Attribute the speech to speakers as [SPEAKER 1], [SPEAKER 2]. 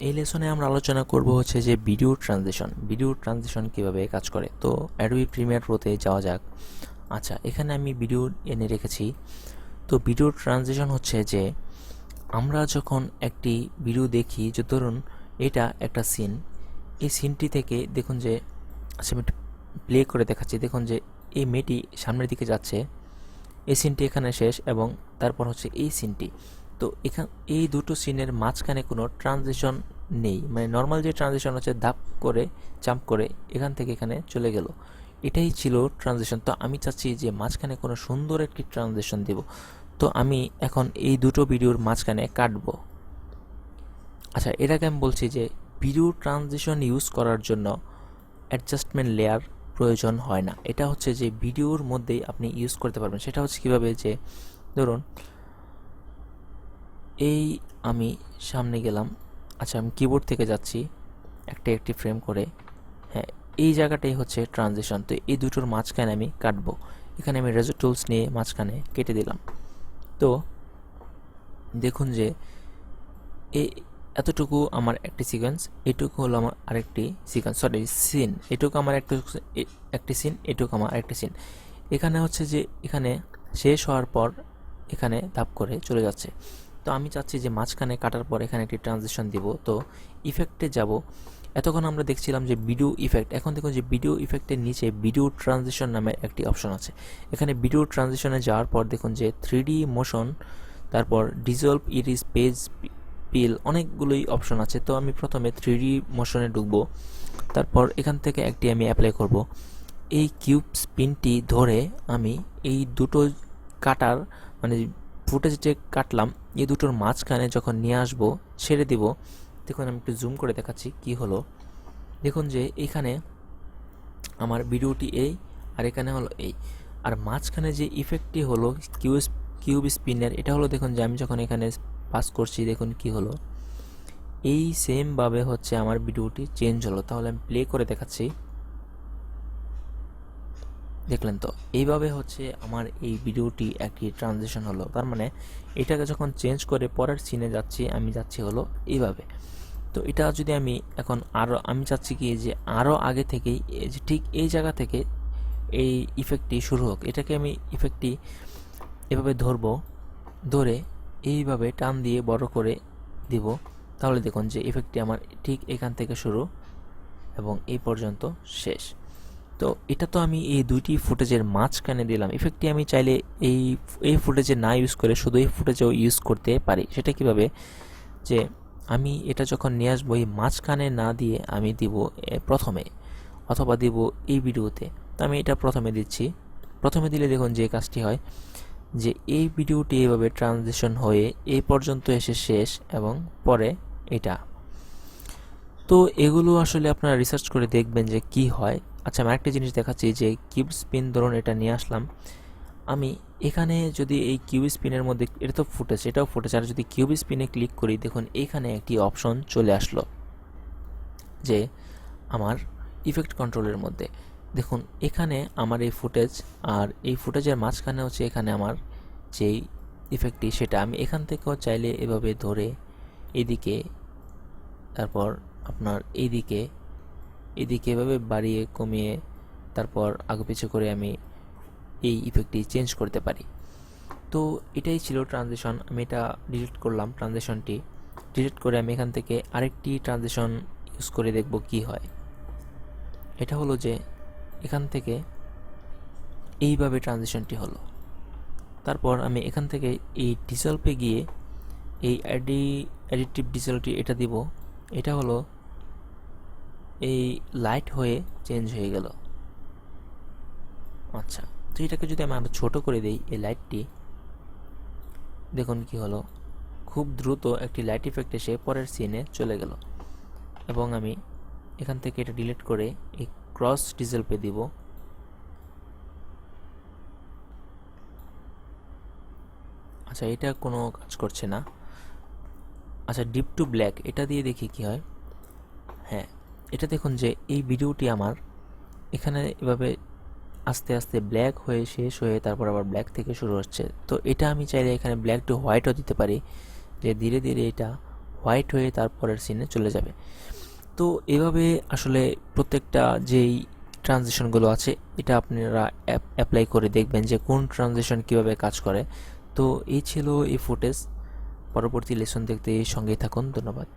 [SPEAKER 1] এই লেসনে আমরা আলোচনা করব হচ্ছে যে ভিডিও ট্রানজিশন কিভাবে কাজ করে। তো অ্যাডোবি প্রিমিয়ার প্রোতে যাওয়া যাক। আচ্ছা, এখানে আমি ভিডিও এনে রেখেছি। তো ভিডিও ট্রানজিশন হচ্ছে যে আমরা যখন একটি ভিডিও দেখি, যে ধরুন এটা একটা সিন, এই সিনটি থেকে দেখুন যে, আচ্ছা আমি প্লে করে দেখাচ্ছি। দেখুন যে এই মেয়েটি সামনের দিকে যাচ্ছে, এই সিনটি এখানে শেষ এবং তারপর হচ্ছে এই সিনটি। তো এই দুটো সিনের মাঝখানে কোনো ট্রানজিশন নেই, মানে নর্মাল যে ট্রানজিশন হচ্ছে ধাপ করে জাম্প করে এখান থেকে এখানে চলে গেল, এটাই ছিল ট্রানজিশন। তো আমি চাচ্ছি যে মাঝখানে কোনো সুন্দর একটি ট্রানজিশন দেব। তো আমি এখন এই দুটো ভিডিওর মাঝখানে কাটবো। আচ্ছা, এর আগে আমি বলছি যে ভিডিও ট্রানজিশন ইউজ করার জন্য অ্যাডজাস্টমেন্ট লেয়ার প্রয়োজন হয় না। এটা হচ্ছে যে ভিডিওর মধ্যেই আপনি ইউজ করতে পারবেন। সেটা হচ্ছে কীভাবে, যে ধরুন এই আমি সামনে গেলাম। আচ্ছা, আমি কিবোর্ড থেকে যাচ্ছি একটি ফ্রেম করে। হ্যাঁ, এই জায়গাটাই হচ্ছে ট্রানজিশন। তো এই দুটোর মাঝখানে আমি কাটবো। এখানে আমি রেজর টুলস নিয়ে মাঝখানে কেটে দিলাম। তো দেখুন যে এই এতটুকু আমার একটি সিকোয়েন্স, এটুকু হলো আমার আরেকটি সিকোয়েন্স, সরি সিন। এটুকু আমার একটি সিন, এটুকু আমার আরেকটি সিন। এখানে হচ্ছে যে এখানে শেষ হওয়ার পর এখানে ধাপ করে চলে যাচ্ছে। তো আমি চাচ্ছি যে মাঝখানে কাটার পর এখানে একটি ট্রানজিশন দিব। তো ইফেক্টে যাব। এতক্ষণ আমরা দেখছিলাম যে ভিডিও ইফেক্ট, এখন দেখুন যে ভিডিও ইফেক্টের নিচে ভিডিও ট্রানজিশন নামে একটি অপশন আছে। এখানে ভিডিও ট্রানজিশনে যাওয়ার পর দেখুন যে 3D মোশন, তারপর ডিজলভ, ইরিস, পেজ পিল, অনেকগুলোই অপশন আছে। তো আমি প্রথমে 3D মোশনে ঢুকবো। তারপর এখান থেকে একটি আমি অ্যাপ্লাই করব। এই কিউব স্পিনটি ধরে আমি এই দুটো কাটার, মানে ফুটেজ যে কাটলাম, এই দুটোর মাঝখানে যখন নিয়ে আসবো, ছেড়ে দিব। দেখুন আমি একটু জুম করে দেখাচ্ছি কি হলো। দেখুন যে এখানে আমার ভিডিওটি এই, আর এখানে হলো এই, আর মাঝখানে যে ইফেক্টটি হলো কিউব স্পিনের, এটা হলো দেখুন যে আমি যখন এখানে পাস করছি, দেখুন কি হলো। এই সেমভাবে হচ্ছে আমার ভিডিওটি চেঞ্জ হলো। তাহলে আমি প্লে করে দেখাচ্ছি। দেখলেন তো, এইভাবে হচ্ছে আমার এই ভিডিওটি একটি ট্রানজিশন হলো। তার মানে এটাকে যখন চেঞ্জ করে পরের সিনে যাচ্ছি, আমি যাচ্ছি হলো এইভাবে। তো এটা যদি আমি এখন আমি চাচ্ছি কি যে আরও আগে থেকেই, যে ঠিক এই জায়গা থেকে এই ইফেক্টটি শুরু হোক। এটাকে আমি ইফেক্টটি এভাবে ধরবো, ধরে এইভাবে টান দিয়ে বড় করে দিব। তাহলে দেখুন যে ইফেক্টটি আমার ঠিক এখান থেকে শুরু এবং এই পর্যন্ত শেষ। তো এটা তো আমি এই দুইটি ফুটেজের মাঝখানে দিলাম। ইফেক্টটি আমি চাইলে এই এই ফুটেজে না ইউজ করে শুধু এই ফুটেজেও ইউজ করতে পারি। সেটা কিভাবে, যে আমি এটা যখন নিয়ে আসবো, এই মাঝখানে না দিয়ে আমি দিব প্রথমে, অথবা দিব এই ভিডিওতে। তো আমি এটা প্রথমে দিচ্ছি। প্রথমে দিলে দেখুন যে কাজটি হয়, যে এই ভিডিওটি এভাবে ট্রানজিশন হয়ে এই পর্যন্ত এসে শেষ এবং পরে এটা। তো এগুলো আসলে আপনারা রিসার্চ করে দেখবেন যে কি হয়। আচ্ছা, আমি আরেকটা জিনিস দেখাচ্ছি, যে কিউব স্পিন ধরুন এটা নিয়ে আসলাম আমি। এখানে যদি এই কিউব স্পিনের মধ্যে, এটা তো ফুটেজ, এটাও ফুটেজ, আর যদি কিউব স্পিনে ক্লিক করি, দেখুন এখানে একটি অপশন চলে আসলো যে আমার ইফেক্ট কন্ট্রোলের মধ্যে। দেখুন এখানে আমার এই ফুটেজ, আর এই ফুটেজের মাঝখানে হচ্ছে এখানে আমার যেই ইফেক্টটি, সেটা আমি এখান থেকেও চাইলে এভাবে ধরে এদিকে, তারপর আপনার এইদিকে, এদিকে এভাবে বাড়িয়ে কমিয়ে, তারপর আগে পিছু করে আমি এই ইফেক্টটি চেঞ্জ করতে পারি। তো এটাই ছিল ট্রানজিশন। আমি এটা ডিলিট করলাম, ট্রানজিশনটি ডিলিট করে আমি এখান থেকে আরেকটি ট্রানজিশন ইউজ করে দেখব কি হয়। এটা হলো যে এখান থেকে এইভাবে ট্রানজিশনটি হলো। তারপর আমি এখান থেকে এই ডিসলভে গিয়ে এই অ্যাডিটিভ ডিসলভটি এটা দিব। এটা হলো এই লাইট হয়ে চেঞ্জ হয়ে গেল। আচ্ছা, তো এটাকে যদি আমি আরো ছোট করে দিই, এই লাইটটি, দেখুন কি হলো, খুব দ্রুত একটি লাইট ইফেক্ট এসে পরের সিনে চলে গেল। এবং আমি এখান থেকে এটা ডিলিট করে এই ক্রস ডিসলভে দিব। আচ্ছা, এটা কোনো কাজ করছে না। আচ্ছা, ডিপ টু ব্ল্যাক এটা দিয়ে দেখি কি হয়। হ্যাঁ, এটা দেখুন যে এই ভিডিওটি আমার এখানে এভাবে আস্তে আস্তে ব্ল্যাক হয়ে শেষ হয়ে তারপর আবার ব্ল্যাক থেকে শুরু হচ্ছে। তো এটা আমি চাইলে এখানে ব্ল্যাক টু হোয়াইটও দিতে পারি, যে ধীরে ধীরে এটা হোয়াইট হয়ে তারপরের সিনে চলে যাবে। তো এভাবে আসলে প্রত্যেকটা যেই ট্রানজিশনগুলো আছে এটা আপনারা অ্যাপ্লাই করে দেখবেন যে কোন ট্রানজিশন কিভাবে কাজ করে। তো এই ছিল এই ফুটেজ। পরবর্তী লেসন দেখতে সঙ্গেই থাকুন। ধন্যবাদ।